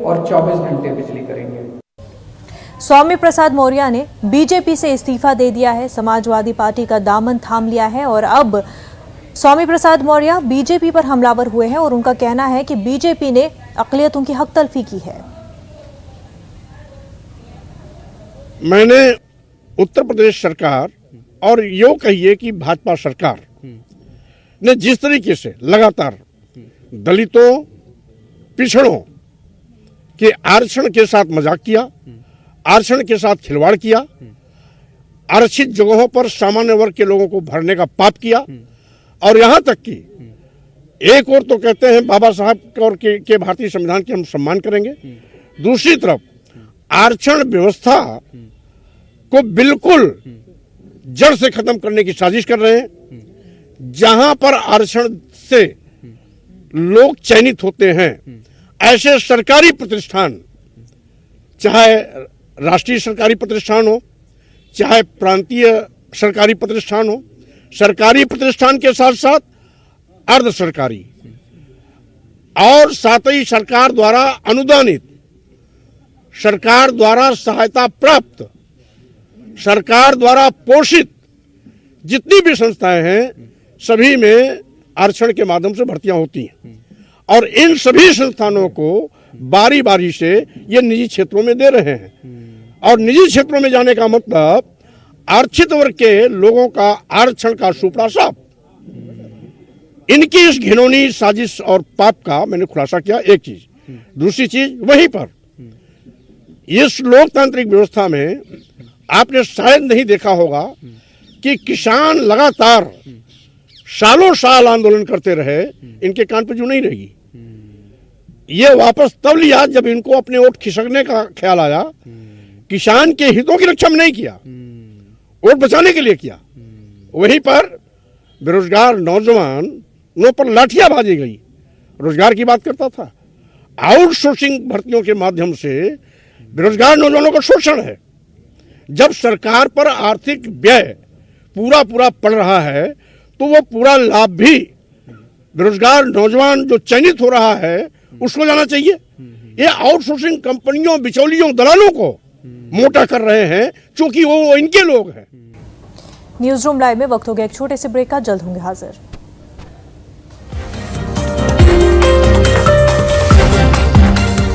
और 24 घंटे बिजली करेंगे। सौम्य प्रसाद मौर्य ने बीजेपी से इस्तीफा दे दिया है, समाजवादी पार्टी का दामन थाम लिया है और अब सौम्य प्रसाद मौर्य बीजेपी पर हमलावर हुए हैं और उनका कहना है कि बीजेपी ने अक़लियतों की हक तलफी की है। मैंने उत्तर प्रदेश सरकार और यूं कहिए कि भाजपा सरकार ने जिस तरीके से लगातार दलितों, पिछड़ों के आरक्षण के साथ मजाक किया, आरक्षण के साथ खिलवाड़ किया, आरक्षित जगहों पर सामान्य वर्ग के लोगों को भरने का पाप किया और यहाँ तक कि एक और तो कहते हैं बाबा साहब और के भारतीय संविधान के हम सम्मान करेंगे, दूसरी तरफ आरक्षण व्यवस्था को बिल्कुल जड़ से खत्म करने की साजिश कर रहे हैं। जहां पर आरक्षण से लोग चयनित होते हैं, ऐसे सरकारी प्रतिष्ठान, चाहे राष्ट्रीय सरकारी प्रतिष्ठान हो, चाहे प्रांतीय सरकारी प्रतिष्ठान हो, सरकारी प्रतिष्ठान के साथ साथ अर्ध सरकारी और साथ ही सरकार द्वारा अनुदानित, सरकार द्वारा सहायता प्राप्त, सरकार द्वारा पोषित जितनी भी संस्थाएं हैं, सभी में आरक्षण के माध्यम से भर्तियां होती हैं और इन सभी संस्थानों को बारी बारी से ये निजी क्षेत्रों में दे रहे हैं और निजी क्षेत्रों में जाने का मतलब आरक्षित वर्ग के लोगों का आरक्षण का सुपड़ा साफ। इनकी इस घिनौनी साजिश और पाप का मैंने खुलासा किया। एक चीज, दूसरी चीज, वहीं पर इस लोकतांत्रिक व्यवस्था में आपने शायद नहीं देखा होगा कि किसान लगातार सालों साल आंदोलन करते रहे, इनके कान पर जू नहीं रहेगी। ये वापस तब लिया जब इनको अपने वोट खिसकने का ख्याल आया। किसान के हितों की रक्षा में नहीं किया, वोट बचाने के लिए किया। वहीं पर बेरोजगार नौजवानों पर लाठियां भाजी गई। रोजगार की बात करता था, आउटसोर्सिंग भर्तियों के माध्यम से बेरोजगार नौजवानों का शोषण है। जब सरकार पर आर्थिक व्यय पूरा पड़ रहा है तो वो पूरा लाभ भी बेरोजगार नौजवान जो चयनित हो रहा है उसको जाना चाहिए। ये आउटसोर्सिंग कंपनियों, बिचौलियों, दलालों को मोटा कर रहे हैं क्योंकि वो इनके लोग हैं। न्यूज रूम लाइव में वक्त हो गया एक छोटे से ब्रेक का, जल्द होंगे हाजिर।